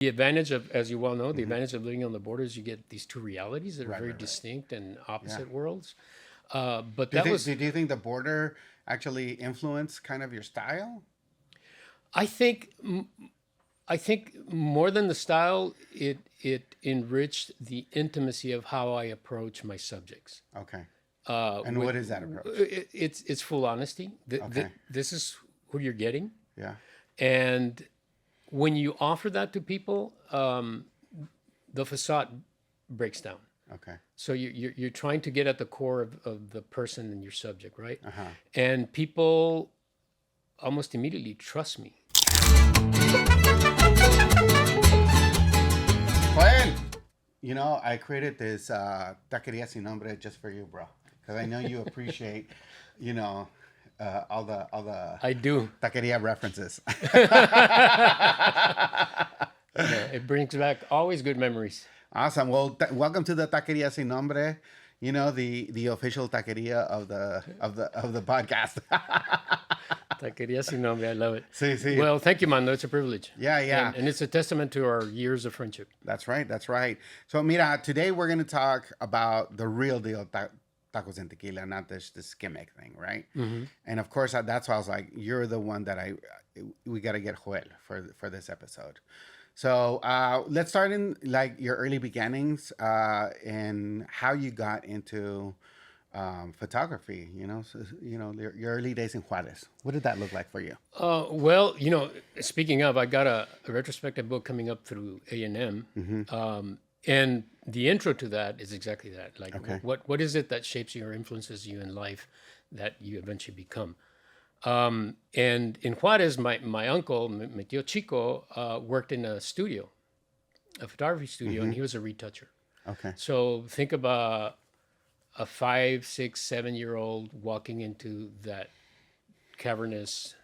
The advantage of, as you well know, the advantage of living on the border is you get these two realities that are very Right. distinct and Yeah. opposite worlds. But Do you that think? was, Do you think the border actually influenced kind of your style? I think, I think more than the style, it enriched the intimacy of how I approach my subjects. Okay. And With what is that approach? it's full honesty. Okay. This is who you're getting, Yeah. and when you offer that to people, the facade breaks down. Okay. So you're trying to get at the core of the person and your subject, right? Uh huh. And people almost immediately trust me. Glenn, I created this taqueria sin nombre just for you, bro, because I know you appreciate, you know, all the I do. taqueria references. Yeah, it brings back always good memories. Awesome. Well, welcome to the taqueria sin nombre. The official taqueria of the podcast. Taqueria sin nombre, I love it. See, see. Well, thank you, Mando. It's a privilege. Yeah, yeah. And it's a testament to our years of friendship. That's right. That's right. So, mira, today we're going to talk about the real deal tacos and tequila, not this gimmick thing, right? And of course, that's why I was like, you're the one that we got to get Joel for this episode. So let's start in like your early beginnings and how you got into photography. Your early days in Juarez. What did that look like for you? Well, speaking of, I got a retrospective book coming up through A&M. And the intro to that is exactly that. Like, Okay. what is it that shapes you or influences you in life that you eventually become? And in Juarez, my uncle, mi tío Chico, worked in a studio, a photography studio, and he was a retoucher. Okay. So think about a 5, 6, 7-year-old walking into that cavernous,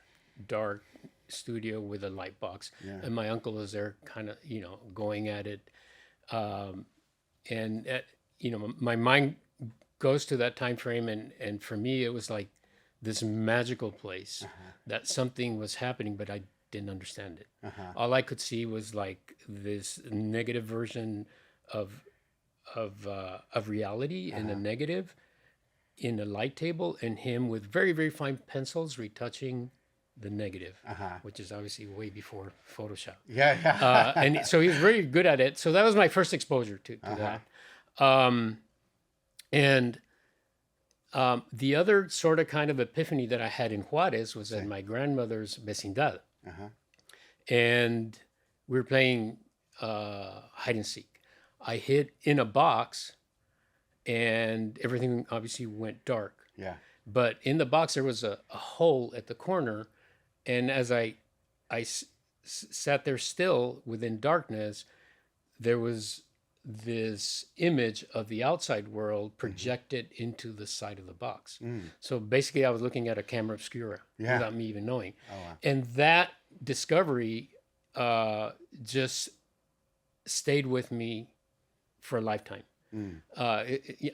dark studio with a light box. Yeah. And my uncle was there kind of, going at it. And, my mind goes to that time frame. And for me, it was like this magical place that something was happening, but I didn't understand it. All I could see was like this negative version of reality in a negative in a light table, and him with very, very fine pencils retouching the negative, which is obviously way before Photoshop. Yeah, yeah. And so he was very good at it. So that was my first exposure to that. And the other sort of kind of epiphany that I had in Juarez was at my grandmother's vecindad. And we were playing hide and seek. I hid in a box, and everything obviously went dark. Yeah. But in the box, there was a hole at the corner. And as I sat there still within darkness, there was this image of the outside world projected into the side of the box. So basically, I was looking at a camera obscura without me even knowing. Oh, wow. And that discovery just stayed with me for a lifetime.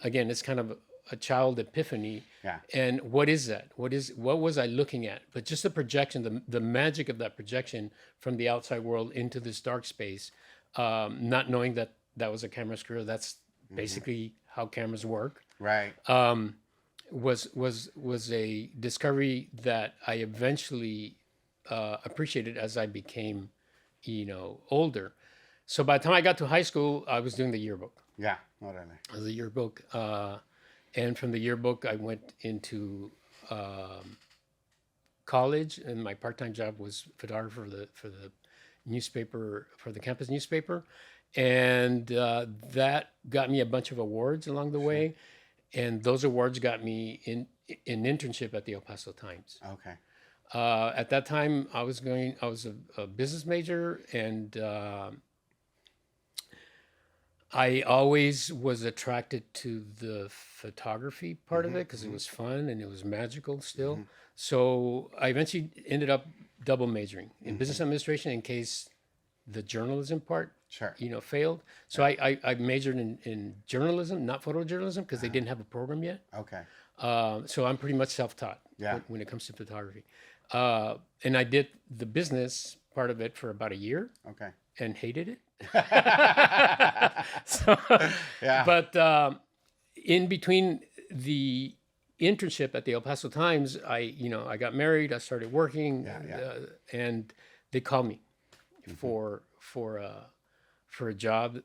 Again, it's kind of a child epiphany. Yeah. And what is that? What was I looking at? But just the projection, the magic of that projection from the outside world into this dark space, not knowing that was a camera obscura. That's basically how cameras work. Right. Was a discovery that I eventually appreciated as I became, older. So by the time I got to high school, I was doing the yearbook. Yeah. Órale. The yearbook, and from the yearbook, I went into college, and my part-time job was photographer for the newspaper, for the campus newspaper, and that got me a bunch of awards along the way, and those awards got me in an internship at the El Paso Times. Okay. At that time, I was a business major, and I always was attracted to the photography part of it because it was fun and it was magical still. So I eventually ended up double majoring in business administration in case the journalism part, Sure. failed. So I majored in journalism, not photojournalism, because they didn't have a program yet. Okay. So I'm pretty much self-taught Yeah. when it comes to photography. And I did the business part of it for about a year. Okay. and hated it. So, Yeah. but in between the internship at the El Paso Times, I got married. I started working, Yeah, yeah. and they called me for for a job,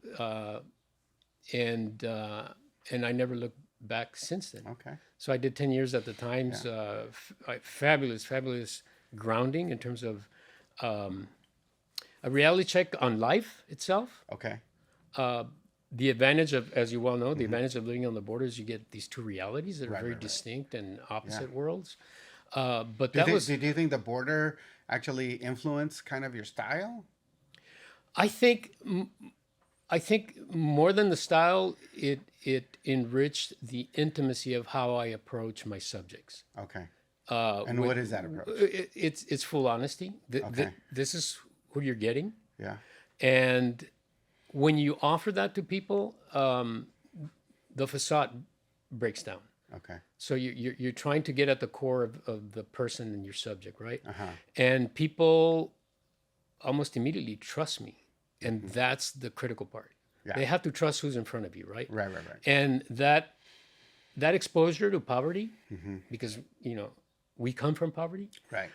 and I never looked back since then. Okay. So I did 10 years at the Times. Yeah. Fabulous grounding in terms of a reality check on life itself. Okay. The advantage of, as you well know, the advantage of living on the border is you get these two realities that are Right, very right, right. distinct and Yeah. opposite worlds. But Do you that think, was, do you think the border actually influenced kind of your style? I think, I think more than the style, it enriched the intimacy of how I approach my subjects. Okay. And With- what is that approach? It's full honesty. Okay. This is who you're getting, Yeah. and when you offer that to people, the facade breaks down. Okay. So you're trying to get at the core of the person and your subject, right? Uh-huh. And people almost immediately trust me, and that's the critical part. Yeah. They have to trust who's in front of you, right? Right, right, right. And that exposure to poverty, because we come from poverty. Right.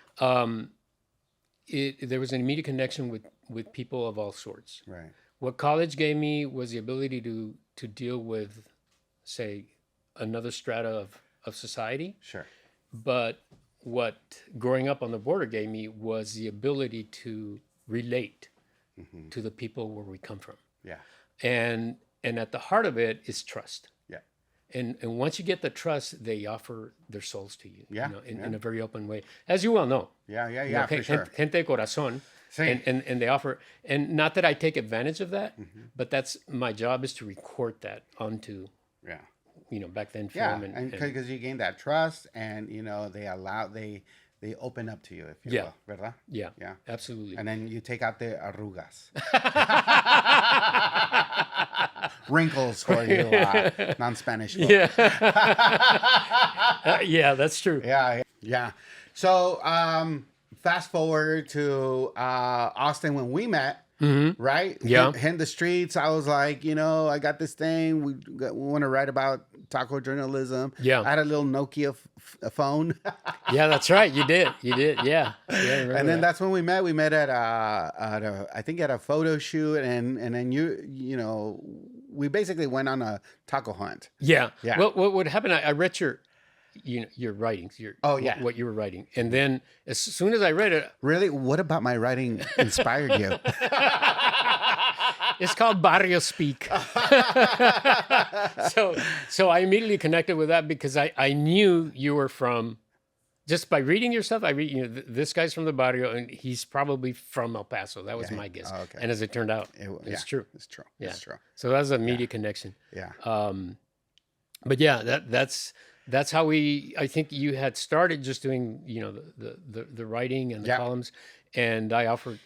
There was an immediate connection with people of all sorts. Right. What college gave me was the ability to deal with, say, another strata of society. Sure. But what growing up on the border gave me was the ability to relate to the people where we come from. Yeah. And at the heart of it is trust. Yeah. And once you get the trust, they offer their souls to you. Yeah, In a very open way, as you well know. Yeah. Yeah. You Yeah. know, For sure. gente de corazón. Sí. And they offer, and not that I take advantage of that, but that's my job is to record that onto, Yeah. back then Yeah. film. And because you gain that trust, and they open up to you, if you Yeah. will, ¿verdad? Yeah, Yeah. absolutely. And then you take out the arrugas, wrinkles for you non-Spanish folk. Yeah. Yeah, that's true. Yeah, yeah. So, fast forward to Austin when we met, right? Yeah. In the streets, I was like, I got this thing. We want to write about taco journalism. Yeah. I had a little Nokia phone. Yeah, that's right. You did. Yeah. Yeah. I remember And then that. that's when we met. We met at I think at a photo shoot, and then we basically went on a taco hunt. Yeah. Yeah. Well, what would happen? I read your writings. Oh, yeah. What you were writing, and then as soon as I read it, Really, what about my writing inspired you? it's called Barrio Speak. So I immediately connected with that because I knew you were from. Just by reading your stuff, I read, this guy's from the barrio, and he's probably from El Paso. That was my guess. Oh, okay. And as it turned out, it's true. It's true. Yeah. It's true. So that was an immediate connection. Yeah. But yeah, that's how I think you had started just doing, the writing and the Yeah. columns, and I offered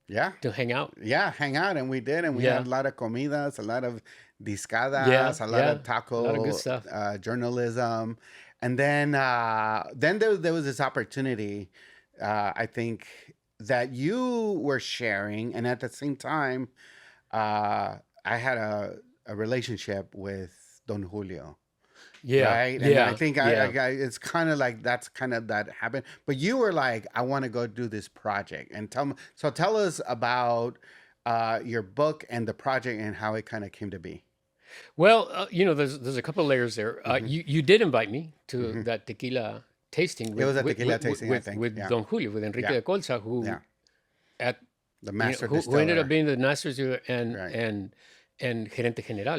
Yeah. to hang out. Yeah, hang out, and we did, and we Yeah. had a lot of comidas, a lot of discadas, Yeah, a lot yeah. of taco, A lot of good stuff. Journalism, and then there was this opportunity, I think, that you were sharing, and at the same time, I had a relationship with Don Julio. Yeah. Right. And Yeah. I think yeah. it's kind of like that happened. But you were like, I want to go do this project, and tell us about your book and the project and how it kind of came to be. Well, there's a couple of layers there. You did invite me to that tequila tasting. It was a tequila tasting, I with, think. with Yeah. Don Julio, with Enrique Yeah. de Colza, who Yeah. at The master who distiller. ended up being the master distiller Right. and gerente general,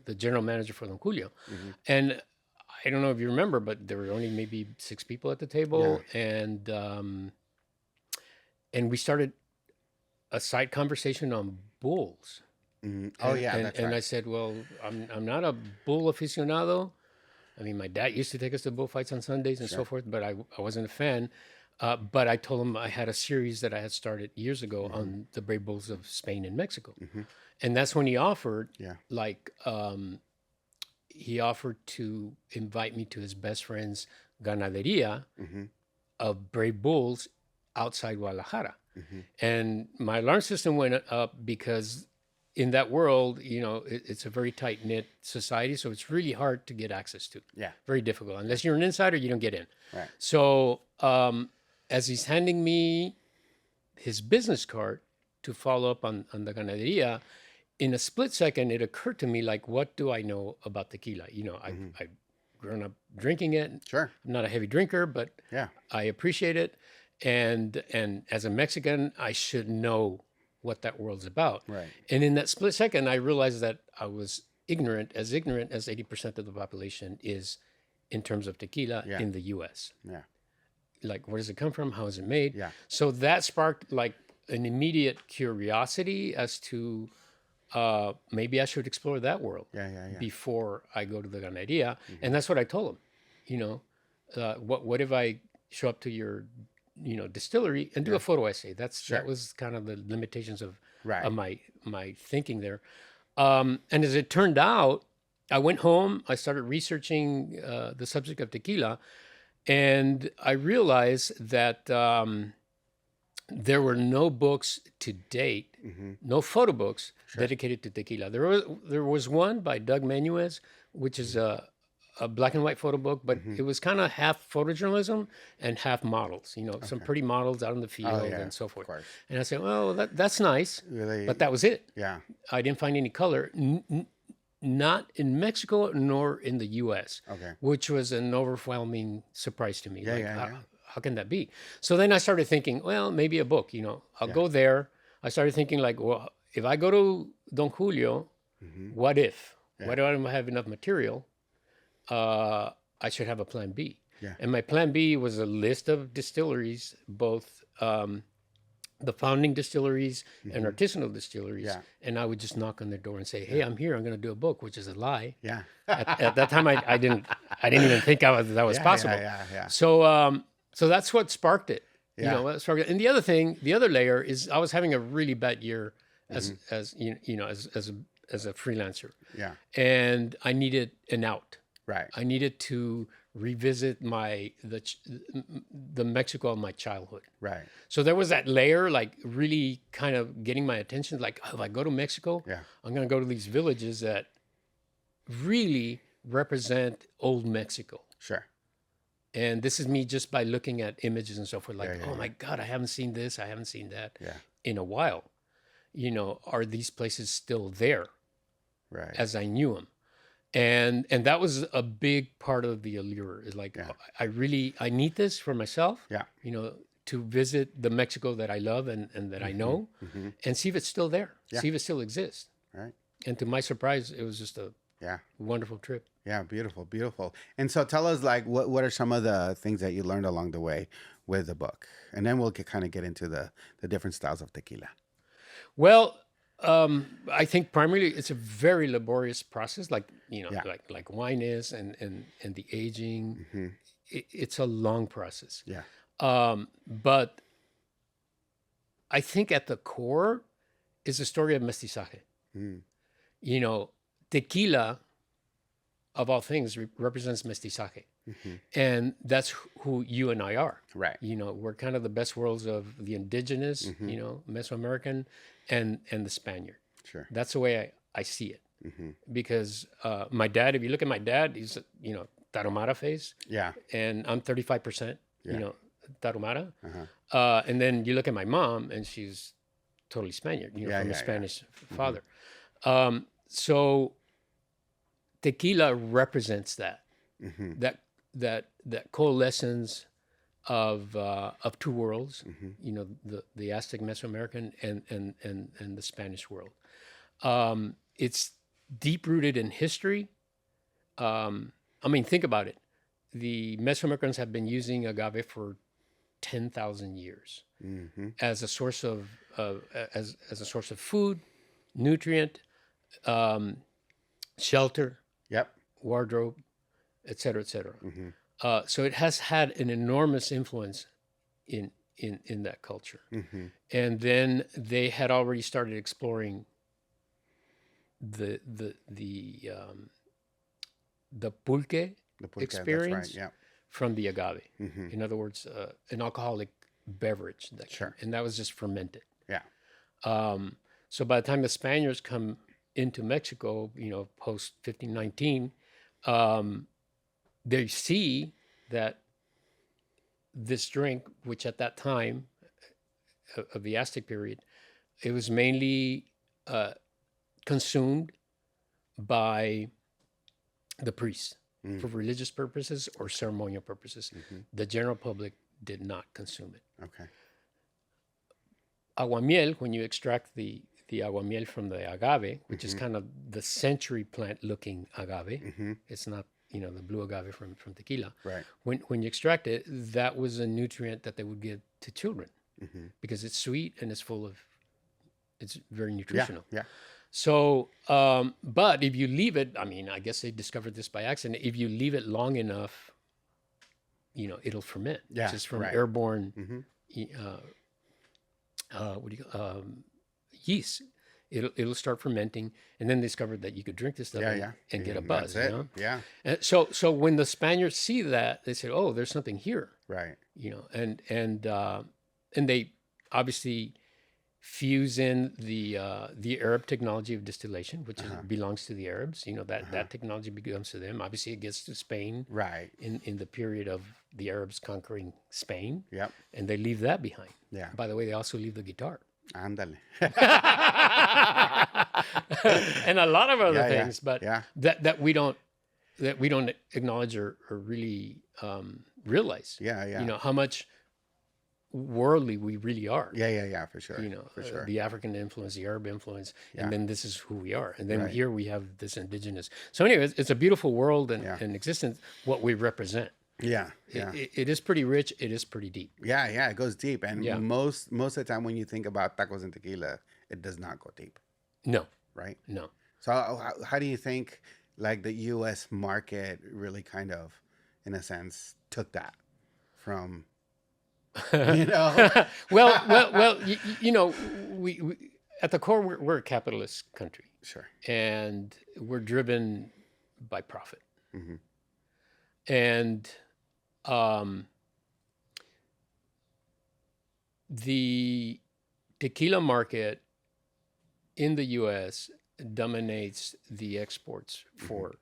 the general manager for Don Julio. Mm-hmm. And I don't know if you remember, but there were only maybe 6 people at the table, and we started a side conversation on bulls. Mhm. Oh yeah, and, that's and right. I said, well, I'm not a bull aficionado. I mean, my dad used to take us to bullfights on Sundays and so forth, but I wasn't a fan. But I told him I had a series that I had started years ago on the brave bulls of Spain and Mexico. And that's when he offered, he offered to invite me to his best friend's ganaderia of brave bulls outside Guadalajara. And my alarm system went up because in that world, it's a very tight knit society. So it's really hard to get access to. Yeah. Very difficult. Unless you're an insider, you don't get in. Right. So as he's handing me his business card to follow up on the ganaderia, in a split second, it occurred to me, like, what do I know about tequila? I've grown up drinking it. Sure. I'm not a heavy drinker, but Yeah. I appreciate it. And as a Mexican, I should know what that world's about. Right. And in that split second, I realized that I was ignorant as 80% of the population is in terms of tequila in the U.S. Yeah. Like, where does it come from? How is it made? Yeah. So that sparked like an immediate curiosity as to maybe I should explore that world before I go to the ganaderia. And that's what I told him. What if I show up to your distillery and do a photo essay? That was kind of the limitations of my thinking there. And as it turned out, I went home, I started researching the subject of tequila, and I realized that there were no books to date, no photo books dedicated to tequila. There was one by Doug Menuez, which is a black and white photo book, but it was kind of half photojournalism and half models, some pretty models out in the field and so forth. And I said, well, that's nice, but that was it. Yeah. I didn't find any color, not in Mexico nor in the U.S., which was an overwhelming surprise to me. How can that be? So then I started thinking, well, maybe a book, I'll go there. I started thinking, like, well, if I go to Don Julio, what if? Why do I don't have enough material? I should have a plan B. Yeah. And my plan B was a list of distilleries, both the founding distilleries and artisanal distilleries. Yeah. And I would just knock on their door and say, hey, I'm here. I'm going to do a book, which is a lie. Yeah. At that time, I didn't even think that was possible. Yeah. So that's what sparked it. What sparked it. And the other layer is I was having a really bad year as a freelancer. Yeah. And I needed an out. Right. I needed to revisit the Mexico of my childhood. Right. So there was that layer, like, really kind of getting my attention. Like, if I go to Mexico, I'm going to go to these villages that really represent old Mexico. Sure. And this is me just by looking at images and so forth. Like, my God, I haven't seen this. I haven't seen that in a while. Are these places still there? Right. As I knew them. And that was a big part of the allure. Is like, I need this for myself. Yeah. To visit the Mexico that I love and that I know, and see if it's still there. Yeah. See if it still exists. Right. And to my surprise, it was just a wonderful trip. Yeah, beautiful. And so tell us, like, what are some of the things that you learned along the way with the book? And then we'll kind of get into the different styles of tequila. Well, I think primarily it's a very laborious process, like like wine is, and the aging. It's a long process. Yeah. But I think at the core is the story of mestizaje. Tequila, of all things, represents mestizaje. And that's who you and I are. Right. We're kind of the best worlds of the indigenous, Mesoamerican and the Spaniard. Sure. That's the way I see it. Because my dad, if you look at my dad, he's, Tarahumara face. Yeah. And I'm 35%, Tarahumara. And then you look at my mom and she's totally Spaniard, from a Spanish father. So tequila represents that. That coalescence of two worlds, the Aztec Mesoamerican and the Spanish world. It's deep rooted in history. Think about it. The Mesoamericans have been using agave for 10,000 years as a source of as a source of food, nutrient, shelter, wardrobe, et cetera, et cetera. So it has had an enormous influence in that culture. And then they had already started exploring the pulque experience from the agave. In other words, an alcoholic beverage. Sure. And that was just fermented. Yeah. So by the time the Spaniards come into Mexico, post 1519, they see that this drink, which at that time of the Aztec period, it was mainly consumed by the priests for religious purposes or ceremonial purposes. The general public did not consume it. Okay. Aguamiel, when you extract the aguamiel from the agave, which is kind of the century plant looking agave, it's not the blue agave from tequila. Right. When you extract it, that was a nutrient that they would give to children because it's sweet and it's very nutritional. Yeah. So, but if you leave it, I guess they discovered this by accident. If you leave it long enough, it'll ferment. Yeah. Just from right. airborne, yeast. It'll start fermenting, and then they discovered that you could drink this stuff and get a buzz. That's it. Yeah. And so when the Spaniards see that, they say, "Oh, there's something here." Right. And they obviously fuse in the Arab technology of distillation, which belongs to the Arabs. That technology belongs to them. Obviously, it gets to Spain. Right. In the period of the Arabs conquering Spain. Yep. And they leave that behind. Yeah. By the way, they also leave the guitar. Ándale. And a lot of other things, but yeah. that we don't acknowledge or really realize. Yeah. How much worldly we really are. Yeah, for sure. For sure. The African influence, the Arab influence, and then this is who we are. And then Right. here we have this indigenous. So anyway, it's a beautiful world and existence, what we represent. Yeah. It is pretty rich. It is pretty deep. Yeah, it goes deep. And most of the time when you think about tacos and tequila, it does not go deep. No. Right? No. So how do you think like the U.S. market really kind of, in a sense, took that from, well, we at the core, we're a capitalist country. Sure. And we're driven by profit. Mm-hmm. And the tequila market in the U.S. dominates the exports for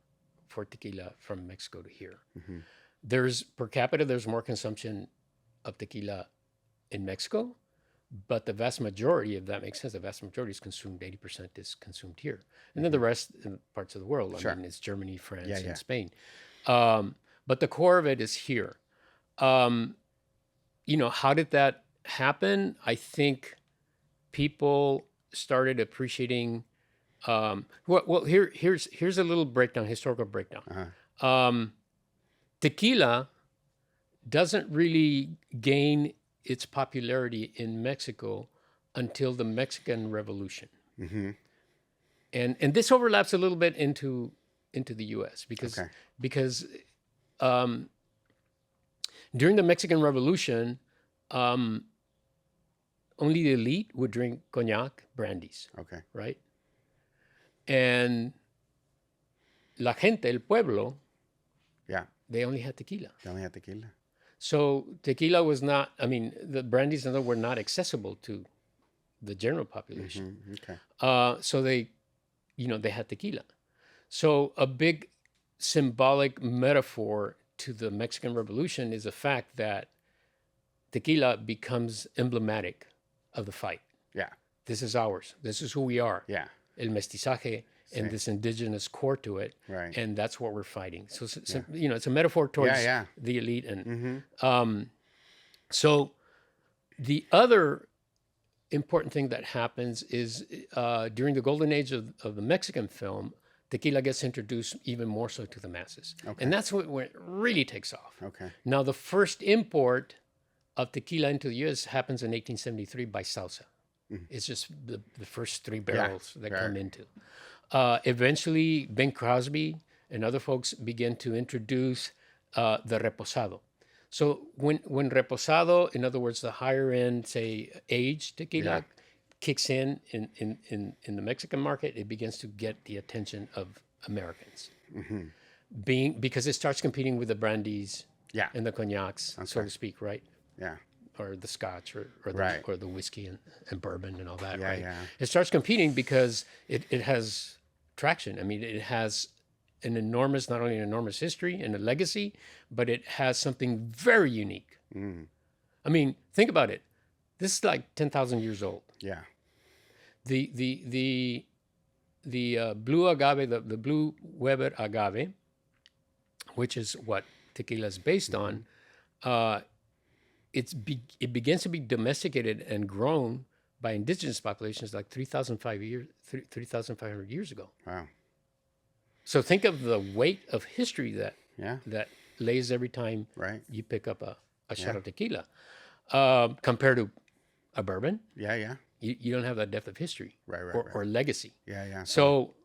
tequila from Mexico to here. Mm-hmm. There's per capita, there's more consumption of tequila in Mexico, but the vast majority, if that makes sense, the vast majority is consumed, 80% is consumed here. And then the rest in parts of the world, Sure. it's Germany, France, Yeah. and Spain. But the core of it is here. How did that happen? I think people started appreciating. Here's a little breakdown, historical breakdown. Tequila doesn't really gain its popularity in Mexico until the Mexican Revolution, and this overlaps a little bit into the U.S. because during the Mexican Revolution, only the elite would drink cognac, brandies. Okay. Right? And la gente, el pueblo, they only had tequila. They only had tequila. So tequila was not, the brandies and were not accessible to the general population. Okay. So they had tequila. So a big symbolic metaphor to the Mexican Revolution is the fact that tequila becomes emblematic of the fight. Yeah. This is ours. This is who we are. Yeah. El mestizaje and this indigenous core to it. Right. And that's what we're fighting. So, it's a metaphor towards the elite. And so the other important thing that happens is during the golden age of the Mexican film, tequila gets introduced even more so to the masses. Okay. And that's when it really takes off. Okay. Now, the first import of tequila into the U.S. happens in 1873 by Salsa. It's just the first 3 barrels that come into. Eventually, Ben Crosby and other folks begin to introduce the reposado. So when reposado, in other words, the higher end, say, aged tequila, kicks in the Mexican market, it begins to get the attention of Americans. Because it starts competing with the brandies and the cognacs, so to speak, right? Yeah. or the Scotch Right. or the whiskey and bourbon and all that, Yeah, right? yeah. It starts competing because it has traction. I mean, it has not only an enormous history and a legacy, but it has something very unique. Mm. I mean, think about it. This is like 10,000 years old. Yeah. The blue agave, the blue Weber agave, which is what tequila is based on, it begins to be domesticated and grown by indigenous populations like 3,500 years ago. Wow. So think of the weight of history Yeah. that lays every time Right. you pick up a shot Yeah. of tequila, compared to a bourbon. Yeah. Yeah. You don't have that depth of history Right. Right. or legacy. Yeah. Yeah. So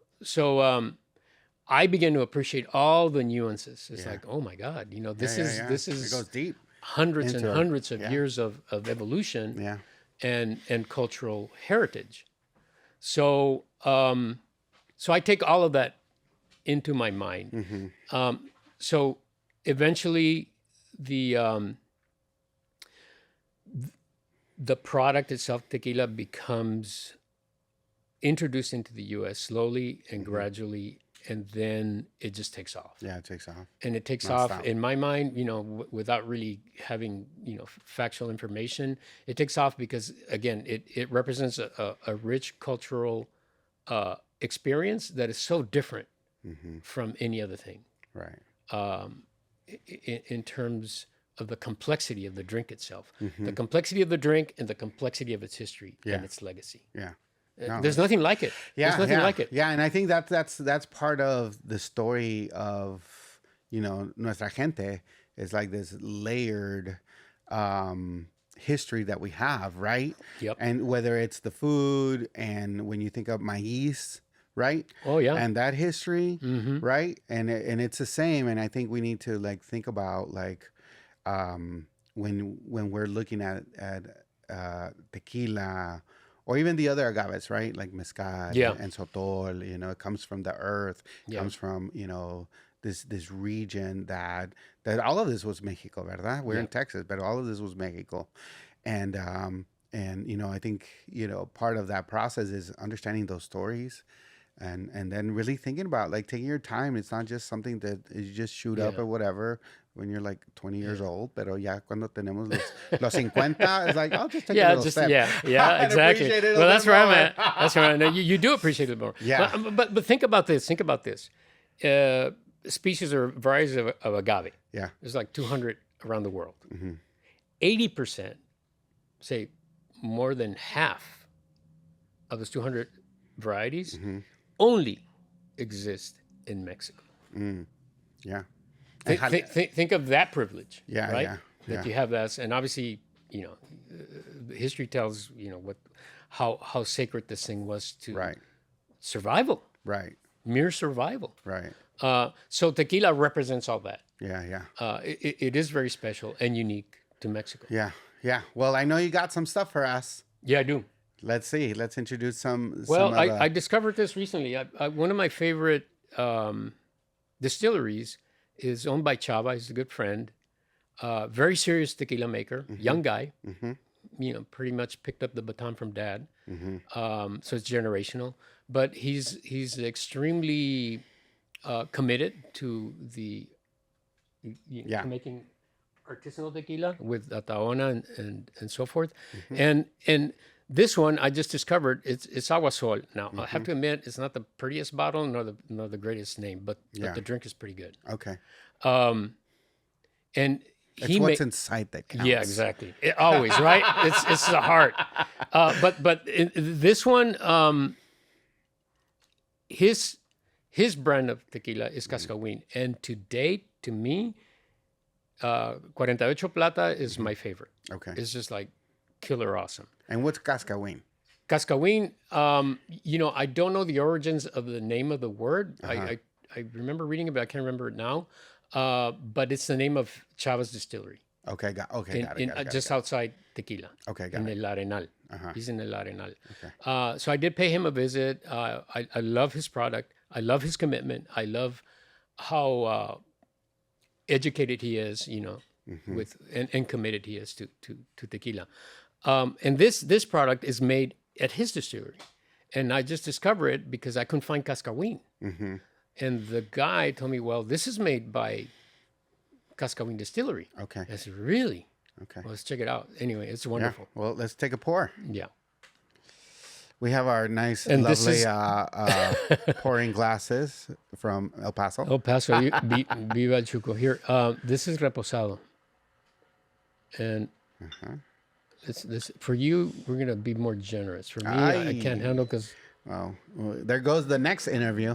I begin to appreciate all the nuances. It's Yeah. like, oh my God, this Yeah. this It is goes deep. hundreds and into it. hundreds of Yeah. years of evolution Yeah. and cultural heritage. So so I take all of that into my mind. Mm-hmm. So eventually the product itself, tequila, becomes introduced into the U.S. slowly and gradually, and then it just takes off. Yeah. It takes off. And it takes Non-stop. off, in my mind, without really having, factual information, it takes off because, again, it represents a rich cultural experience that is so different from any other thing, Right. in terms of the complexity of the drink itself, the complexity of the drink and the complexity of its history and its legacy. Yeah. No, There's nothing like it. Yeah, There's nothing like it. Yeah, and I think that's part of the story of nuestra gente is like this layered history that we have, right? Yep. And whether it's the food and when you think of maíz, right? Oh yeah. And that history, Mm-hmm. right? And it's the same. And I think we need to like think about like when we're looking at tequila. Or even the other agaves, right? Like mezcal Yeah. and sotol, it comes from the earth, Yeah. comes from, this region that all of this was Mexico, ¿verdad? We're in Texas, but all of this was Mexico. And I think, part of that process is understanding those stories and then really thinking about like taking your time. It's not just something that you just shoot up or whatever when you're like 20 years old, pero ya cuando tenemos los 50, it's like, I'll just take a little step. Yeah, And exactly. appreciate it a Well, little that's where I'm more. at. That's where I'm at. You do appreciate it more. Yeah. But think about this. Species or varieties of agave. Yeah. There's like 200 around the world. Mm-hmm. 80%, say more than half of those 200 varieties only exist in Mexico. Yeah. Think of that privilege, Yeah, right? yeah, That yeah. you have that, and obviously, history tells how sacred this thing was to Right. survival, Right. mere survival. Right. So tequila represents all that. Yeah. Yeah. It is very special and unique to Mexico. Yeah. Yeah. Well, I know you got some stuff for us. Yeah, I do. Let's see. Let's introduce some. Well, some of I discovered this recently. One of my favorite distilleries is owned by Chava. He's a good friend. Very serious tequila maker, young guy. Pretty much picked up the baton from dad. So it's generational. But he's extremely committed to to making artisanal tequila with Ataona and so forth. And this one I just discovered, it's Agua Sol. Now I have to admit it's not the prettiest bottle nor the greatest name, but the drink is pretty good. Okay. And It's what's inside that counts. yeah, exactly. Always, right? It's the heart. But this one, his brand of tequila is Cascahuin, and to date, to me, 48 Plata is my favorite. Okay. It's just like killer awesome. And what's cascahuin? Cascahuin, I don't know the origins of the name of the word. I remember reading it, but I can't remember it now. But it's the name of Chava's distillery. Okay. Got it. Just outside Tequila. Okay. Got in it. El Arenal. He's in El Arenal. Okay. So I did pay him a visit. I love his product. I love his commitment. I love how educated he is, with and committed he is to tequila. And this product is made at his distillery, and I just discovered it because I couldn't find Cascawin. And the guy told me, well, this is made by Cascawin Distillery. Okay. I said, really? Okay. Well, let's check it out. Anyway, it's Yeah. wonderful. Well, let's take a pour. Yeah. We have our nice, And this lovely is- pouring glasses from El Paso. El Paso, Viva el Chuco. Here, this is reposado. And this for you, we're going to be more generous. For me, I can't handle because... Well, there goes the next interview.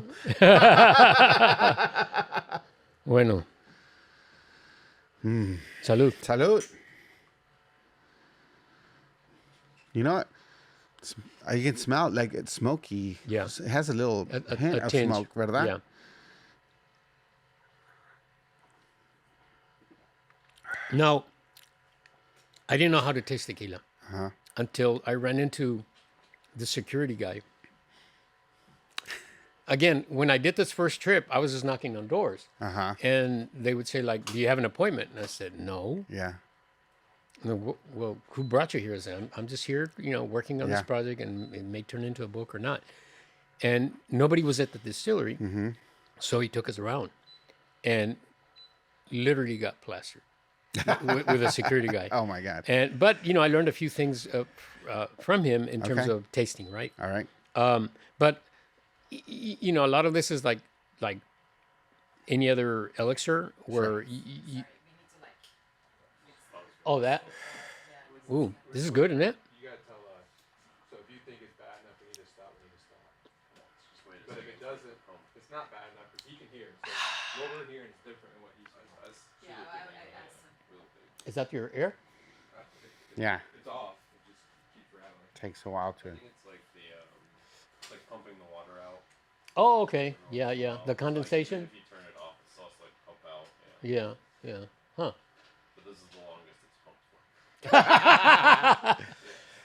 Bueno. Salud. Salud. You know what? You can smell it like it's smoky. Yeah. It has a little hint of tinge. smoke, ¿verdad? Yeah. Now, I didn't know how to taste tequila until I ran into the security guy. Again, when I did this first trip, I was just knocking on doors. And they would say, like, do you have an appointment? And I said, no. Yeah. And then, well, who brought you here? I said, I'm just here, working on this project, and it may turn into a book or not. And nobody was at the distillery. So he took us around and literally got plastered with a security guy. Oh, my God. But, I learned a few things from him in terms of tasting, right? All right. But a lot of this is like any other elixir where oh, that. Ooh, this is good, isn't it? You gotta tell us. So if you think it's bad enough, we need to stop. But if it doesn't, it's not bad enough because he can hear. So what we're hearing is different than what you said. That's really big. Is that your ear? Yeah. It's off. It just keeps rattling. Takes a while to. I think it's like it's like pumping the water out. Oh, okay. Yeah. The condensation. If you turn it off, it's also like pump out. Yeah. Huh. But this is the longest it's pumped for.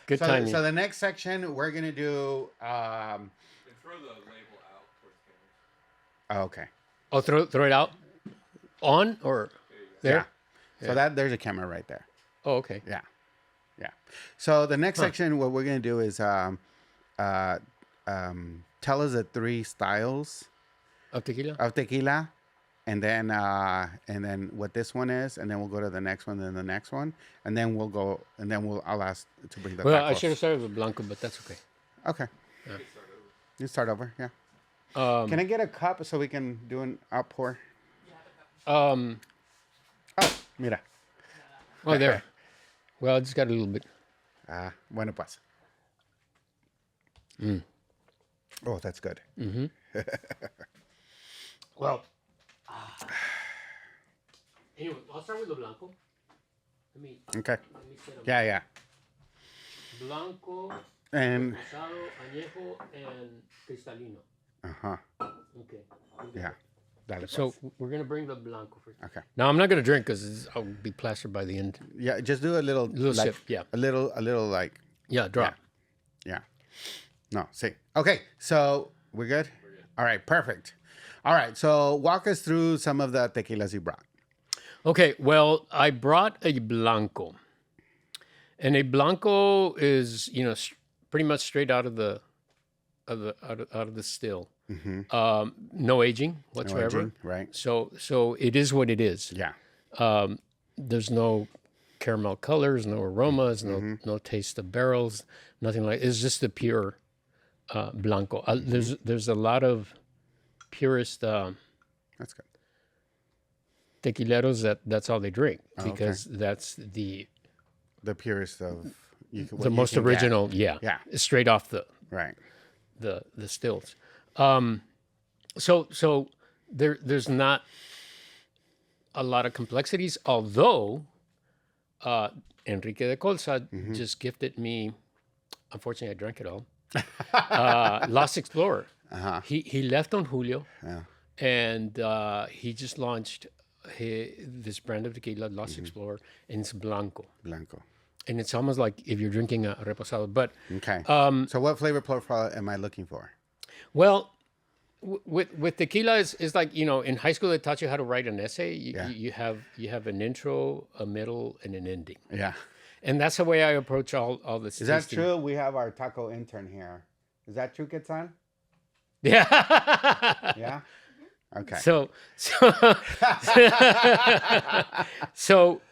Good timing. So the next section we're gonna do. And throw the label out towards the camera. Oh, okay. Oh, throw it out. On or there? Yeah. So that there's a camera right there. Oh, okay. Yeah. So the next section, what we're gonna do is tell us the 3 styles Of tequila. of tequila, and then what this one is, and then we'll go to the next one, then the next one, and then I'll ask to bring the. Well, I tacos. should have started with blanco, but that's okay. Okay. You start over. Yeah. Can I get a cup so we can do an outpour? Oh, mira. Oh, there. Well, I just got a little bit. Bueno pues. Oh, that's good. Well, anyway, I'll start with the blanco. Okay. Let me set 'em. Yeah. Blanco, And rosado, añejo, and cristalino. Okay. yeah. Dale, So we're gonna bring the blanco first. Okay. Now I'm not gonna drink because I'll be plastered by the end. Yeah, just do a little Sip, yeah. A little like Yeah, drop. yeah. No, see. Okay, so we're good? All right, perfect. All right, so walk us through some of the tequilas you brought. Okay, well, I brought a blanco, and a blanco is pretty much straight out of the still. No aging whatsoever. aging, right. So it is what it is. Yeah. There's no caramel colors, no aromas, no taste of barrels, nothing like. It's just a pure blanco. There's a lot of purist That's good. tequileros that's all they drink because that's the purest of the most original. Yeah. Straight off the Right. the stills. So there's not a lot of complexities, although Enrique de Colza just gifted me, unfortunately I drank it all, Lost Explorer. He left on Julio, and he just launched this brand of tequila, Lost Explorer, and it's Blanco. And it's almost like if you're drinking a reposado. But Okay. So what flavor profile am I looking for? well, with tequila is like, in high school they taught you how to write an essay. Yeah. You have an intro, a middle, and an ending. Yeah. And that's the way I approach all this. Is that true? We have our taco intern here. Is that true, Quetzal? Yeah. Yeah. Okay. So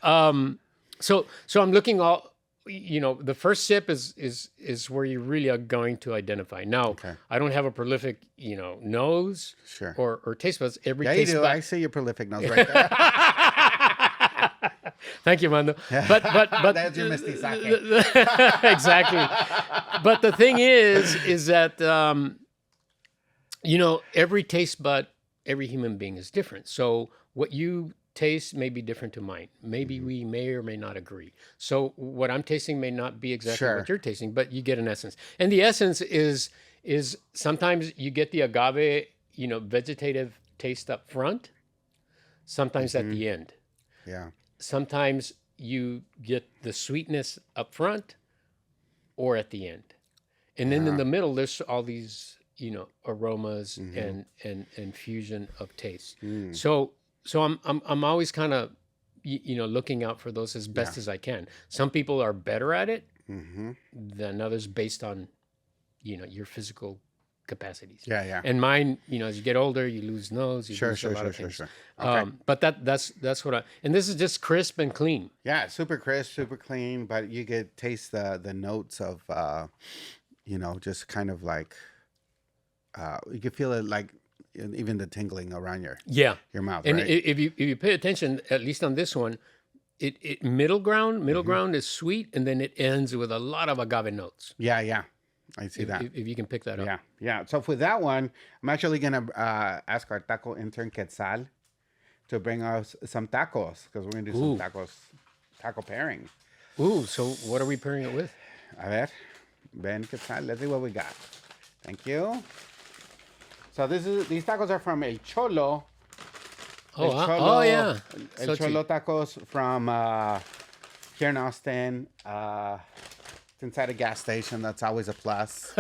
I'm looking all. The first sip is where you really are going to identify. Now, Okay. I don't have a prolific, nose Sure. or taste buds. Every Yeah, you taste do. bud. I see your prolific nose right there. Thank you, Mando. But That's your mestizaje. Exactly. But the thing is that every taste bud, every human being is different. So what you taste may be different to mine. Maybe we may or may not agree. So what I'm tasting may not be exactly Sure. what you're tasting, but you get an essence. And the essence is sometimes you get the agave, vegetative taste up front, sometimes at the end. Yeah. Sometimes you get the sweetness up front or at the end. And then in the middle, there's all these, aromas and fusion of taste. So I'm always kind of, looking out for those as best as I can. Some people are better at it than others based on, your physical capacities. Yeah. And mine, as you get older, you lose nose, you Sure. lose a lot of things. Sure. Okay. But that's what and this is just crisp and clean. Yeah, super crisp, super clean, but you get taste the notes of just kind of like you can feel it like even the tingling around your mouth, And right? if you pay attention, at least on this one, it middle ground is sweet, and then it ends with a lot of agave notes. Yeah. I see that. If you can pick that up. Yeah. So for that one, I'm actually gonna ask our taco intern Quetzal to bring us some tacos because we're gonna do some taco pairing. Ooh, so what are we pairing it with? A ver, Ben Quetzal, let's see what we got. Thank you. So these tacos are from El Cholo. Oh yeah. El Cholo tacos from here in Austin. It's inside a gas station. That's always a plus.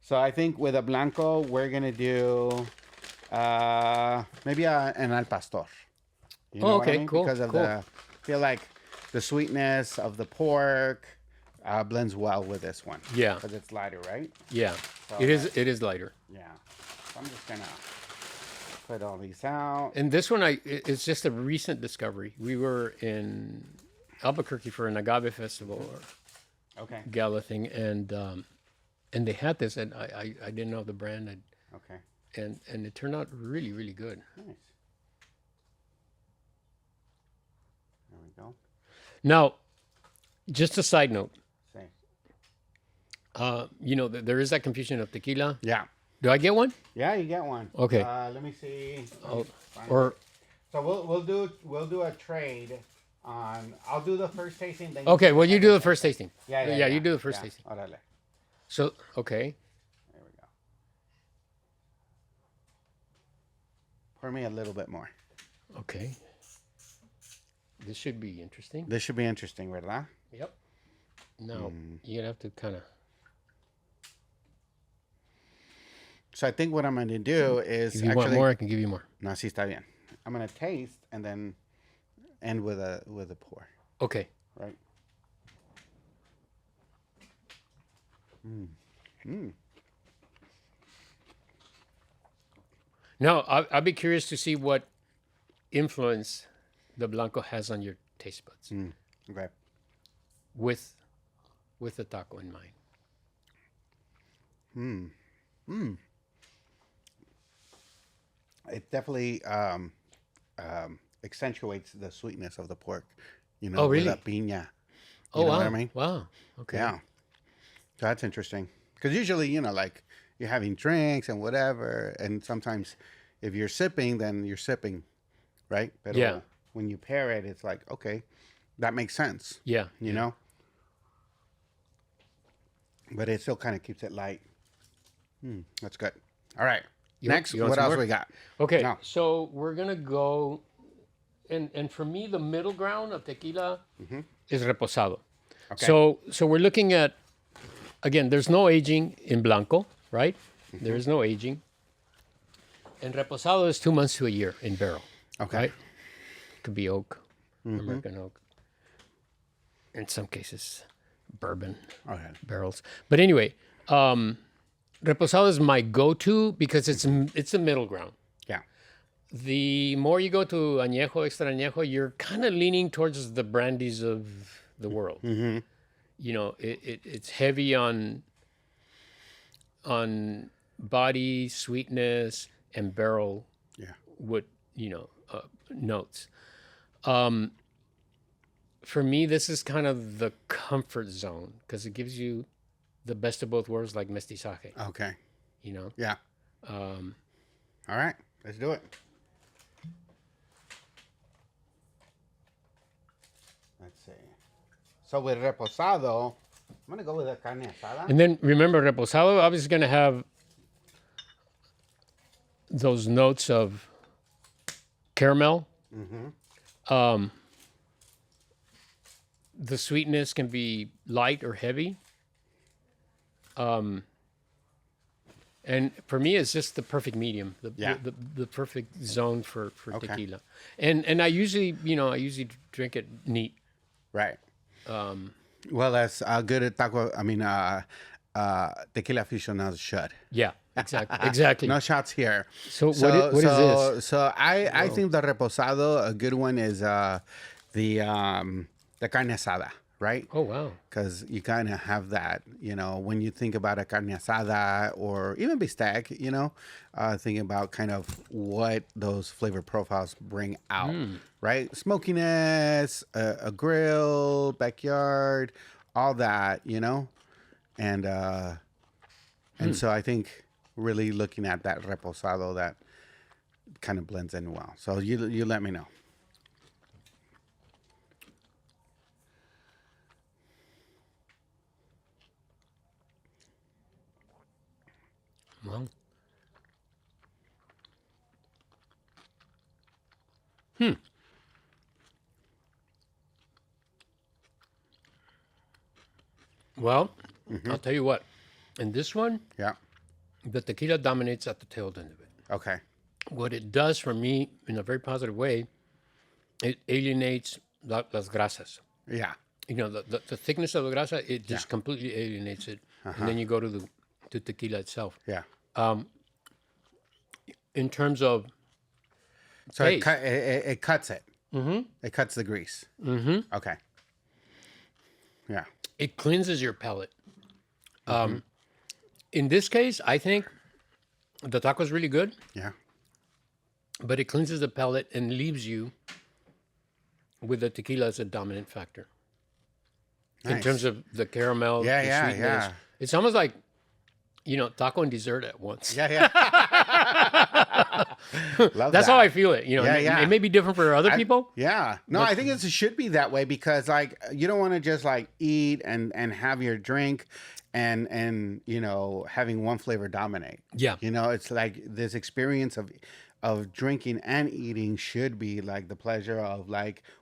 So I think with a blanco, we're gonna do maybe an al pastor. You know what I mean? Cool. Because of feel like the sweetness of the pork blends well with this one. Yeah. Because it's lighter, right? Yeah. So It is lighter. Yeah. So I'm just gonna put all these out. And this one it's just a recent discovery. We were in Albuquerque for an agave festival or Okay. gala thing, and they had this, and I didn't know the brand, Okay. and it turned out really, really good. Nice. There we go. Now, just a side note, Say. there is that confusion of tequila. Yeah. Do I get one? Yeah, you get one. Okay. Let me see. Or So we'll do a trade on. I'll do the first tasting. Then okay, well you do the first tasting. Yeah. You do the first tasting. Órale. So okay, There we go. Pour me a little bit more. okay. This should be interesting. This should be interesting, ¿verdad? Yep. Now you're gonna have to kind of. So I think what I'm going to do is If you want more, I can give you more. No, sí está bien. I'm going to taste and then end with a pour, Okay. right? Now I'll be curious to see what influence the blanco has on your taste buds Okay. with the taco in mind. It definitely accentuates the sweetness of the pork. Oh, really? With that piña. Oh, You know wow. what I mean? Wow. Okay. Yeah. So that's interesting. Because usually, like you're having drinks and whatever. And sometimes if you're sipping, then you're sipping, right? But Yeah. when you pair it, it's like, okay, that makes sense. Yeah. You know? But it still kind of keeps it light. That's good. All right. Next, you want what some else more? we got? Okay. No. So we're gonna go, and for me, the middle ground of tequila is reposado. Okay. So we're looking at, again, there's no aging in blanco, right? There is no aging. And reposado is 2 months to a year in barrel. Okay. Right? Could be oak, American oak. In some cases, bourbon Okay. barrels. But anyway, reposado is my go-to because it's the middle ground. Yeah. The more you go to añejo, extra añejo, you're kind of leaning towards the brandies of the world. You know, it's heavy on body, sweetness, and barrel wood, notes. For me, this is kind of the comfort zone because it gives you the best of both worlds, like mestizaje. Okay. You know. Yeah. All right. Let's do it. Let's see. So with reposado, I'm going to go with the carne asada. And then remember, reposado obviously going to have those notes of caramel. The sweetness can be light or heavy. And for me, it's just the perfect medium, the perfect zone for tequila. And I usually drink it neat. Right. Well, that's good at taco. I mean, tequila aficionados should. Yeah, exactly. No shots here. So what is this? So I think the reposado, a good one is the carne asada, right? Oh, wow. Because you kind of have that, when you think about a carne asada or even bistec, thinking about kind of what those flavor profiles bring out, right? Smokiness, a grill, backyard, all that, and so I think really looking at that reposado, that kind of blends in well. So you let me know. Well. Well, I'll tell you what. In this one, the tequila dominates at the tail end of it. Okay. What it does for me, in a very positive way, it alienates las grasas. Yeah. The thickness of the grasa, it just completely alienates it. And then you go to tequila itself. Yeah. In terms of So taste. it cuts it. It cuts the grease. Okay. Yeah. It cleanses your palate. In this case, I think the taco is really good, Yeah. but it cleanses the palate and leaves you with the tequila as a dominant factor. In Nice. terms of the caramel, the sweetness. Yeah. It's almost like, taco and dessert at once. Yeah. Love That's that. how I feel it. It may be different for other people. Yeah. No, I think it should be that way because you don't want to just eat and have your drink and having one flavor dominate. Yeah. It's like this experience of drinking and eating should be the pleasure of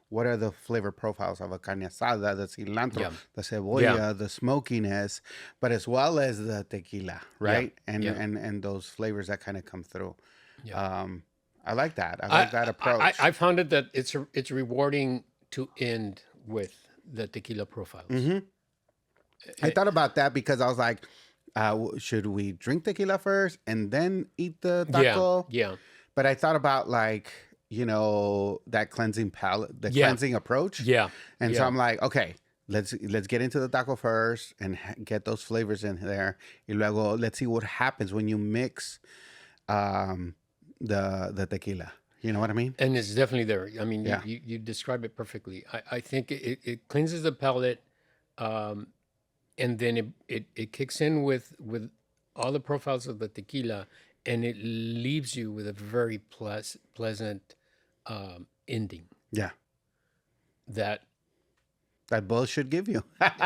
what are the flavor profiles of a carne asada, the cilantro, the cebolla, the smokiness, but as well as the tequila, right? And those flavors that kind of come through. Yeah. I like that. I like that approach. I found it that it's rewarding to end with the tequila profiles. I thought about that because I was like, should we drink tequila first and then eat the taco? Yeah. But I thought about that cleansing palate, the cleansing approach. Yeah. And so I'm like, okay, let's get into the taco first and get those flavors in there. Y luego let's see what happens when you mix the tequila. You know what I mean? And it's definitely there. I mean, you describe it perfectly. I think it cleanses the palate, and then it kicks in with all the profiles of the tequila, and it leaves you with a very pleasant ending. Yeah. That both should give you.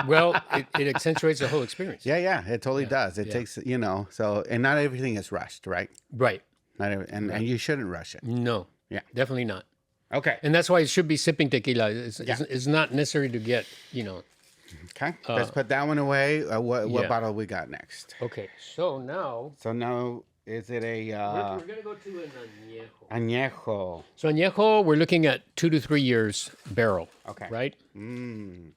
Well, it accentuates the whole experience. Yeah, it totally does. It takes, so, and not everything is rushed, right? Right. And you shouldn't rush it. No. Yeah. Definitely not. Okay. And that's why it should be sipping tequila. It's not necessary to get, Okay, let's put that one away. What bottle we got next? Okay, so now So now, is it a we're gonna go to an añejo. añejo? So añejo, we're looking at 2 to 3 years barrel. Okay. Right. Mm.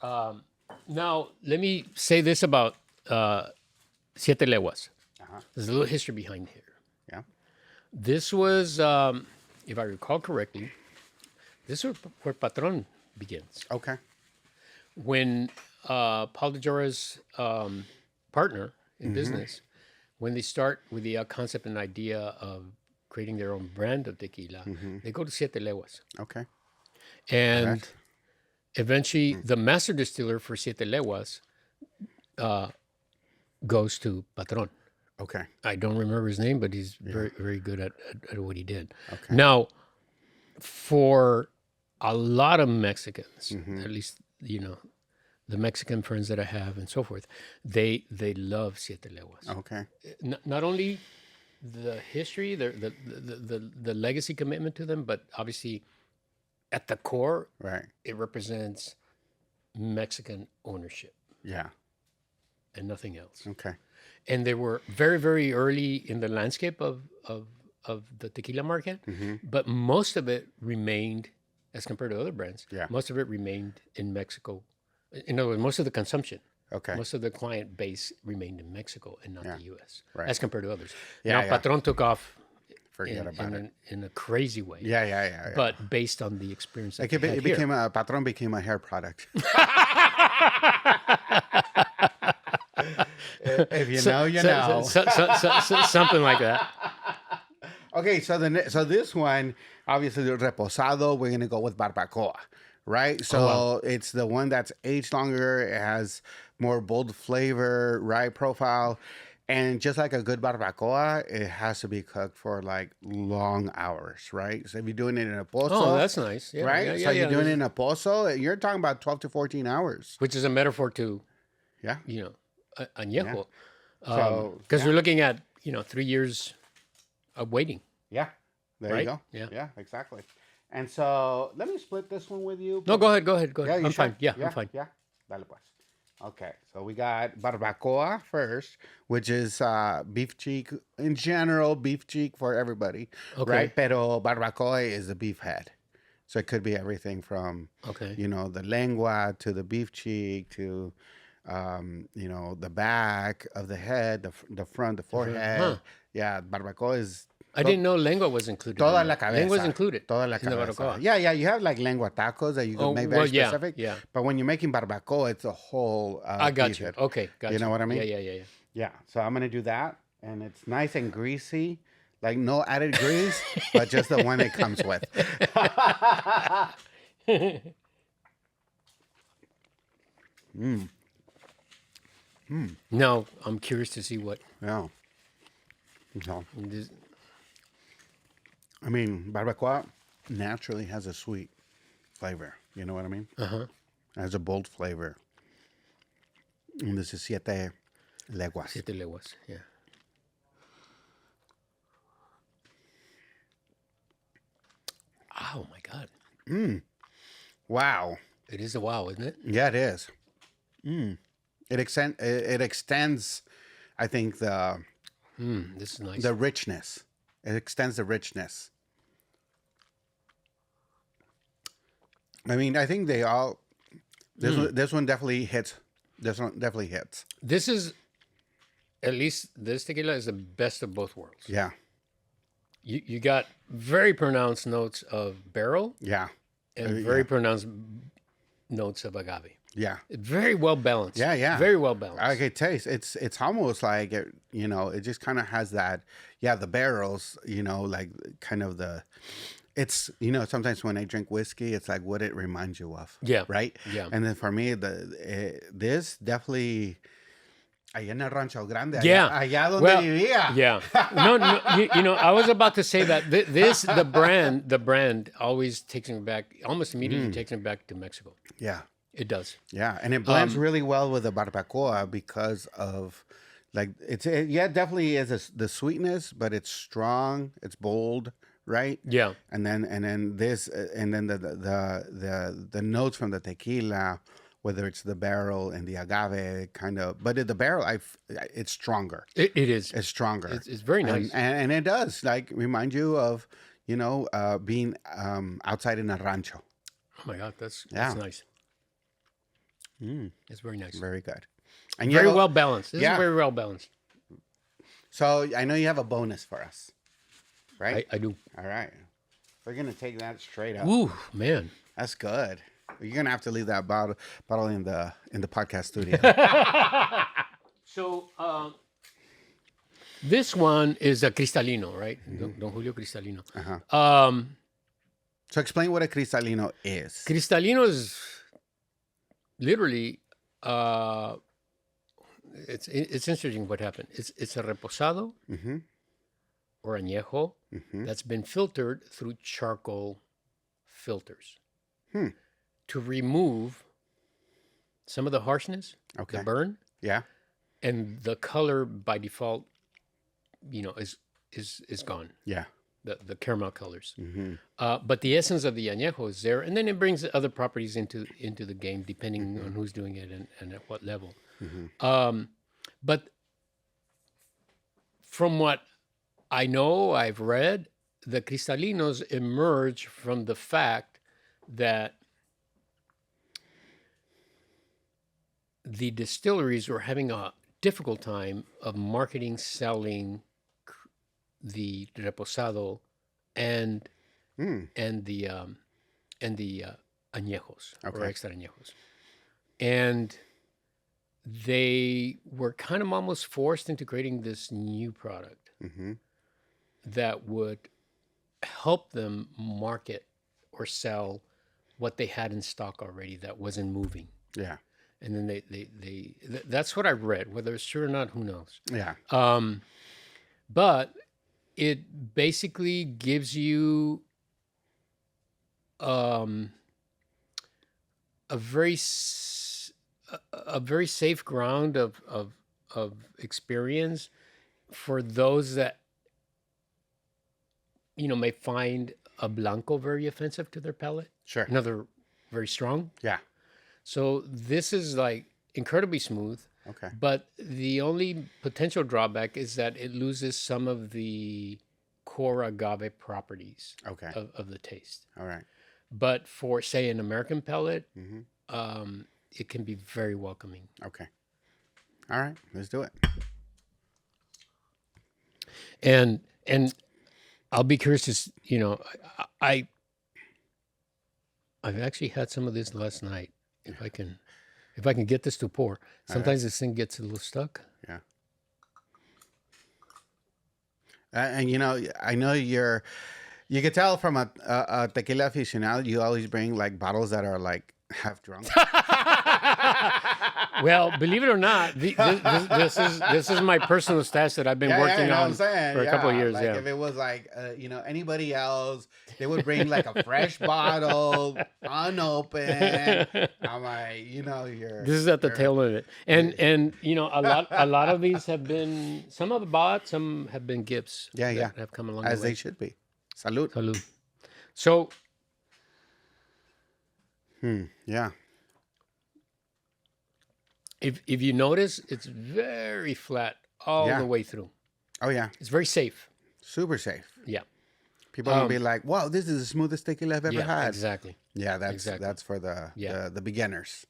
Now let me say this about Siete Leguas. Uh-huh. There's a little history behind here. Yeah. This was, if I recall correctly, this is where Patron begins. Okay. When Paul de Jora's partner in business, when they start with the concept and idea of creating their own brand of tequila, they go to Siete Leguas. Okay. And Correct. eventually, the master distiller for Siete Leguas goes to Patron. Okay. I don't remember his name, but he's very, very good at what he did. Okay. Now, for a lot of Mexicans, at least, the Mexican friends that I have and so forth, they love Siete Leguas. Okay. Not only the history, the legacy commitment to them, but obviously at the core, Right. it represents Mexican ownership Yeah. and nothing else. Okay. And they were very, very early in the landscape of the tequila market, but most of it remained, as compared to other brands, Yeah. most of it remained in Mexico. In other words, most of the consumption, Okay. most of the client base remained in Mexico and not Yeah. the U.S., Right. as compared to others. Yeah, Now, yeah. Patron took off Forget about it. in a crazy way, Yeah. but based on the experience that Like they had here. Patron became a hair product. If you know, you know. Something like that. Okay, so this one, obviously the reposado, we're gonna go with barbacoa, right? So it's the one that's aged longer. It has more bold flavor, right, profile, and just like a good barbacoa, it has to be cooked for like long hours, right? So if you're doing it in a pozo, Oh, that's nice. Yeah, right? Yeah, So yeah, you're doing it in a pozo, you're talking about 12 to 14 hours. which is a metaphor to, Yeah. añejo. So Because we're looking at 3 years of waiting. yeah, there you Right? go. Yeah. Exactly. And so let me split this one with you. No, go ahead. Yeah, you I'm sure? fine. Yeah, I'm fine. Yeah. Dale pues. Okay, so we got barbacoa first, which is beef cheek in general, beef cheek for everybody, Okay. right? Pero barbacoa is the beef head, so it could be everything from Okay. the lengua to the beef cheek to the back of the head, the front, the forehead. Huh. Yeah, barbacoa is I didn't know lengua was included. toda in la that. cabeza. Lengua's included. Toda la in the cabeza. barbacoa. Yeah, you have like lengua tacos that you can make very specific. Yeah. But when you're making barbacoa, it's a whole. I got beef you. head. Okay, got you. You know what I mean? Yeah. Yeah. So I'm gonna do that, and it's nice and greasy, like no added grease, but just the one it comes with. Now I'm curious to see what. Yeah. So, This, I mean, barbacoa naturally has a sweet flavor. You know what I mean? uh-huh. It has a bold flavor. And this is siete leguas. Siete leguas. Yeah. Oh my God! Wow. It is a wow, isn't it? Yeah, it is. It extends, I think, This is nice. the richness. It extends the richness. I mean, I think they all. This one definitely hits. This one definitely hits. This is, at least this tequila is the best of both worlds. Yeah, You got very pronounced notes of barrel yeah, and very pronounced notes of agave. yeah. Very well balanced. Yeah. Very well balanced. I could taste. It's almost like it just kind of has that. Yeah, the barrels. Like kind of the. It's sometimes when I drink whiskey, it's like what it reminds you of. Yeah. Right. Yeah. And then for me, this definitely. Allá en el Rancho Grande. Yeah. Allá donde Well, vivía. Yeah. No. I was about to say that the brand always takes me back, almost immediately takes me back to Mexico. Yeah. It does. Yeah, and it blends really well with the barbacoa because of, like, it definitely is the sweetness, but it's strong, it's bold, right? Yeah. And then the notes from the tequila whether it's the barrel and the agave kind of, but the barrel, it's stronger. It is. It's stronger. It's very nice. And it does like remind you of, being outside in a rancho. Oh my God, that's nice. It's very nice. Very good. And Very well balanced. This is very well balanced. So I know you have a bonus for us, right? I do. All right. We're going to take that straight up. Ooh, man. That's good. You're going to have to leave that bottle in the podcast studio. So this one is a Cristalino, right? Don Julio Cristalino. Uh-huh. So explain what a Cristalino is. Cristalino is literally, it's interesting what happened. It's a reposado or añejo that's been filtered through charcoal filters to remove some of the harshness, the burn, and the color by default, is gone. Yeah. The caramel colors, but the essence of the añejo is there, and then it brings other properties into the game depending on who's doing it and at what level. But from what I know, I've read, the Cristalinos emerge from the fact that the distilleries were having a difficult time of marketing, selling the reposado and the añejos or extra añejos, and they were kind of almost forced into creating this new product that would help them market or sell what they had in stock already that wasn't moving. Yeah. And then they that's what I read. Whether it's true or not, who knows? Yeah. But it basically gives you a very safe ground of experience for those that may find a blanco very offensive to their palate. Sure. Another very strong. Yeah. So this is like incredibly smooth. Okay. But the only potential drawback is that it loses some of the core agave properties of the taste. All right. But for, say, an American palate, it can be very welcoming. Okay. All right. Let's do it. And I'll be curious to, I've actually had some of this last night. If I can get this to pour. Sometimes this thing gets a little stuck. Yeah. And I know you can tell from a tequila aficionado, you always bring like bottles that are like half drunk. Well, believe it or not, this is my personal stash that I've been working on for a couple of years. Like if it was like anybody else, they would bring like a fresh bottle, unopened. I'm like, This is at the tail of it, and a lot of these have been, some have bought, some have been gifts. That have come along as the way. they should be. Salud. Salud. So. Yeah. If you notice, it's very flat all the way through. Oh yeah. It's very safe. Super safe. Yeah. People will be like, "Wow, this is the smoothest tequila I've ever had." Exactly. Yeah, that's for the beginners.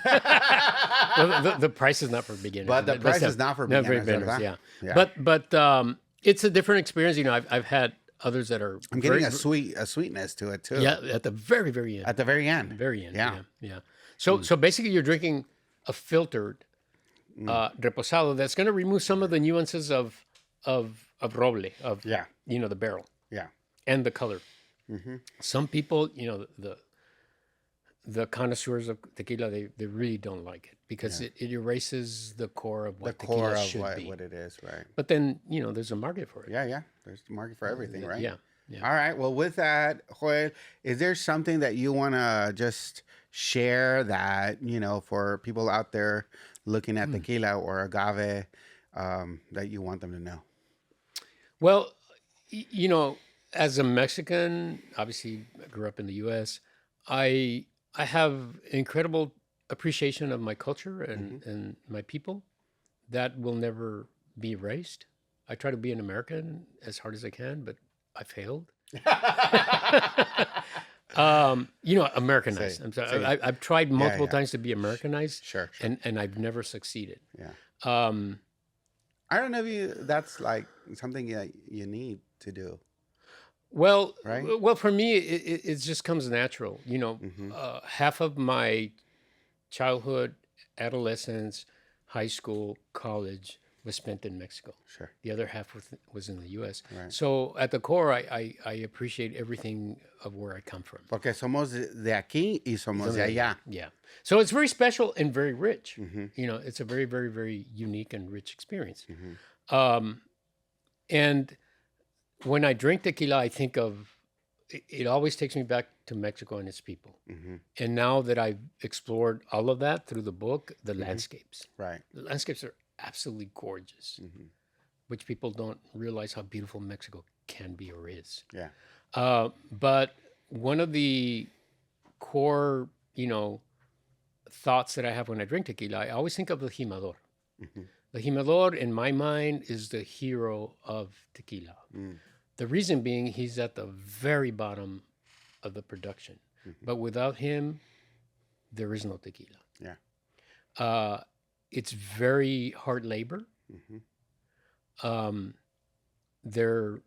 Well, the price is not for beginners. But the price is not for beginners. Yeah. But it's a different experience. I've had others that are. I'm getting a sweetness to it too. Yeah, at the very, very end. At the very end. Very end. Yeah. Yeah. So basically, you're drinking a filtered reposado that's going to remove some of the nuances of roble, of the barrel. Yeah. And the color. Mm-hmm. Some people, the connoisseurs of tequila, they really don't like it because it erases the core of what tequila should be. What it is, right? But then, there's a market for it. Yeah. There's a market for everything, right? Yeah. All right. Well, with that, Joel, is there something that you want to just share that, for people out there looking at tequila or agave, that you want them to know? Well, as a Mexican, obviously I grew up in the U.S., I have incredible appreciation of my culture and my people that will never be erased. I try to be an American as hard as I can, but I failed. Americanized. Sí, I'm sorry. sí. I've tried multiple yeah. times to be Americanized, Sure. and I've never succeeded. Yeah. Um, I don't know if that's like something that you need to do. well, Right? for me, it just comes natural. Half of my childhood, adolescence, high school, college was spent in Mexico. Sure. The other half was in the U.S. Right. So at the core, I appreciate everything of where I come from. Porque somos de aquí y somos de allá. Yeah. So it's very special and very rich. It's a very, very, very unique and rich experience. And when I drink tequila, I think of it always takes me back to Mexico and its people. And now that I've explored all of that through the book, the landscapes. Right. The landscapes are absolutely gorgeous, which people don't realize how beautiful Mexico can be or is. Yeah. But one of the core, thoughts that I have when I drink tequila, I always think of the jimador. The jimador, in my mind, is the hero of tequila. The reason being, he's at the very bottom of the production. But without him, there is no tequila. Yeah. It's very hard labor. They're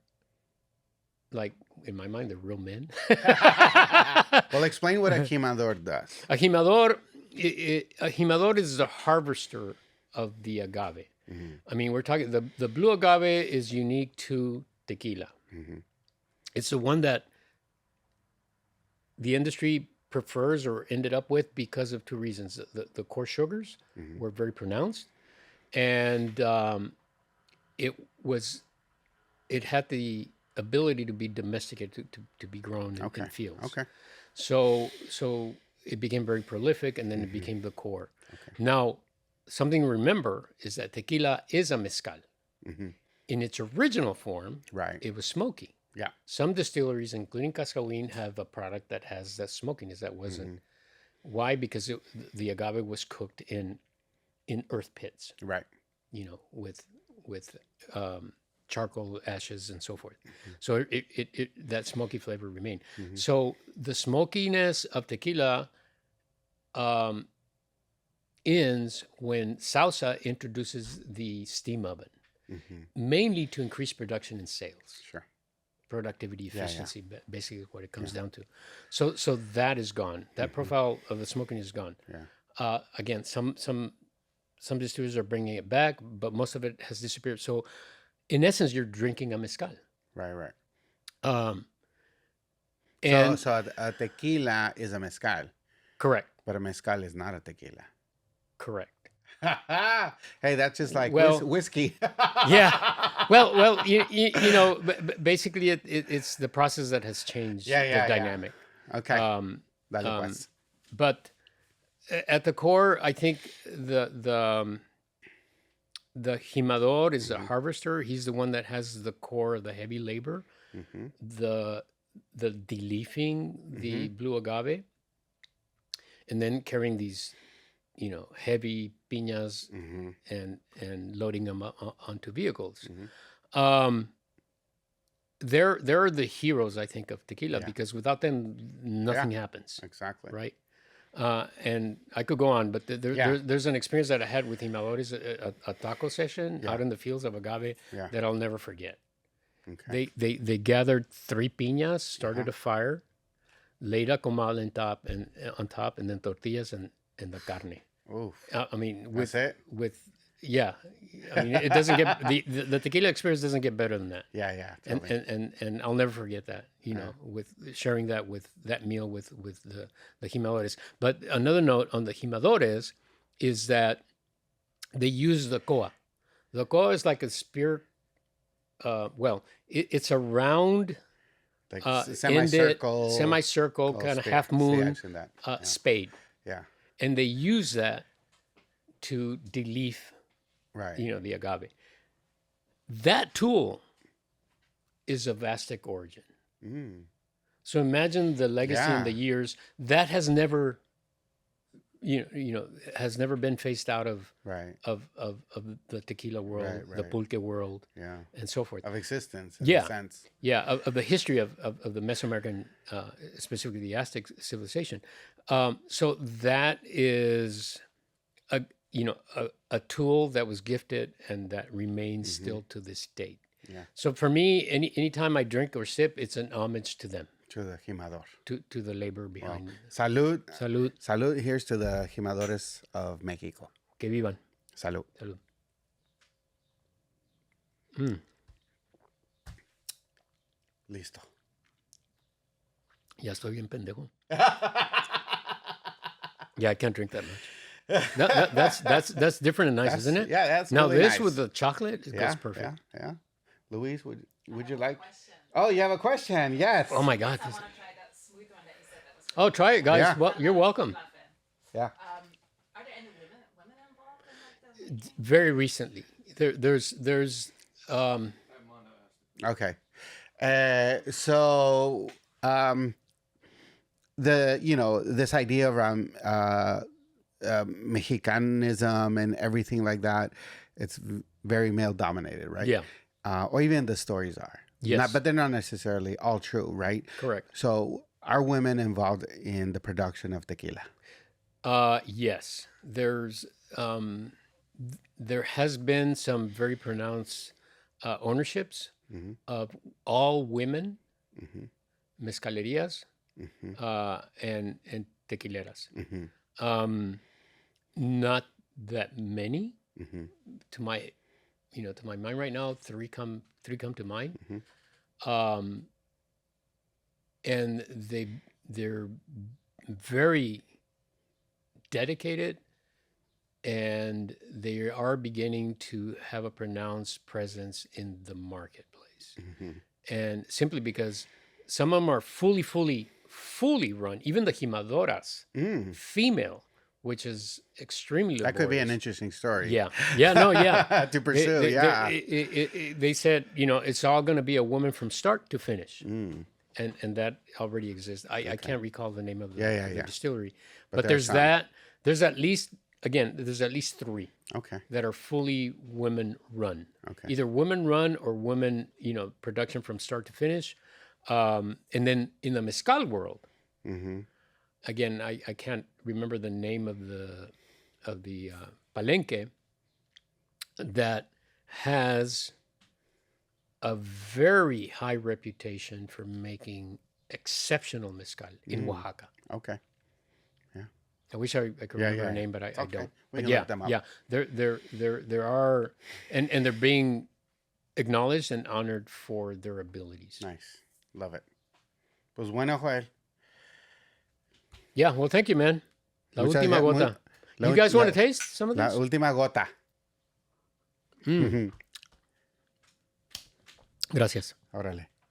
like, in my mind, they're real men. Well, explain what a quemador does. A jimador is the harvester of the agave. I mean, we're talking, the blue agave is unique to tequila. It's the one that the industry prefers or ended up with because of two reasons. The core sugars were very pronounced, and it had the ability to be domesticated, to be grown in fields. Okay. So it became very prolific, and then it became the core. Now, something to remember is that tequila is a mezcal. In its original form, Right. it was smoky. Yeah. Some distilleries, including Cascawin, have a product that has that smokiness that wasn't. Why? Because the agave was cooked in earth pits, Right. with charcoal ashes and so forth. So it that smoky flavor remained. So the smokiness of tequila ends when Salsa introduces the steam oven, mainly to increase production and sales. Sure. Productivity, efficiency, basically what it comes down to. So that is gone. That profile of the smoking is gone. Yeah. Again, some distilleries are bringing it back, but most of it has disappeared. So, in essence, you're drinking a mezcal. Right. And So a tequila is a mezcal, correct. but a mezcal is not a tequila. Correct. Hey, that's just like whiskey. Yeah. Well, basically, it's the process that has changed the dynamic. Okay. Dale, pues. But at the core, I think the jimador is a harvester. He's the one that has the core of the heavy labor, the deleafing the blue agave, and then carrying these, heavy piñas and loading them onto vehicles. They're the heroes, I think, of tequila, because without them, nothing happens. Exactly. Right. And I could go on, but there's an experience that I had with jimadores, a taco session out in the fields of agave that I'll never forget. Okay. They gathered 3 piñas, started a fire, laid a comal on top, and then tortillas and the carne. Oof. I mean, That's it? it doesn't get the tequila experience doesn't get better than that. Yeah. Totally. And I'll never forget that, with sharing that meal with the jimadores. But another note on the jimadores is that they use the koa. The koa is like a spear. It's a round, Like semicircle kind of half moon that. spade. Yeah. And they use that to deleaf, Right. the agave. That tool is of Aztec origin. So imagine the legacy in the years that has never has never been phased out of Right. of the tequila world, Right, the right. pulque world, Yeah. and so forth. Of existence, in Yeah. a sense. Yeah, of the history of the Mesoamerican, specifically the Aztec civilization. So that is a a tool that was gifted and that remains still to this date. Yeah. So for me, anytime I drink or sip, it's an homage to them, To the jimador. to the labor Wow. behind. Salud. Salud, Salud. Here's to the jimadores of Mexico. que vivan. Salud. Salud. Listo. Ya estoy bien pendejo. Yeah, I can't drink that much. That's different and nice, isn't it? Yeah, that's Now really this nice. with the chocolate, it Yeah, goes perfect. yeah. Luis, would you like? Oh, you have a question? Yes. Oh my God. I want to try that smooth one that you said that was. Oh, try it, guys. Yeah. Well, you're welcome. Muffin. Yeah. Are there any women involved in like the? Very recently, there's Okay. So this idea around Mexicanism and everything like that, it's very male dominated, right? Yeah. Or even the stories are. Yes. But they're not necessarily all true, right? correct. So are women involved in the production of tequila? Yes, there has been some very pronounced ownerships of all women mezcalerias and tequileras. Not that many to my mind right now. Three come to mind, and they're very dedicated, and they are beginning to have a pronounced presence in the marketplace. And simply because some of them are fully run, even the jimadoras, female, which is extremely laborious. That could be an interesting story. Yeah, no, yeah. To pursue, They said, it's all going to be a woman from start to finish. And that already exists. I can't recall the name of the distillery, but there's some. that. There's at least three Okay. that are fully women run. Okay. Either women run or women, production from start to finish. And then in the mezcal world, again, I can't remember the name of the palenque that has a very high reputation for making exceptional mezcal in Oaxaca. Okay. I wish I could remember her name, but I Okay. don't. We But can yeah, look them up. yeah, there are, and they're being acknowledged and honored for their abilities. Nice. Love it. Pues bueno, Joel. Yeah, well, thank you, man. La Muchas última gra- gota. muy- You guys want to la- taste some of La this? última gota. Gracias. Órale.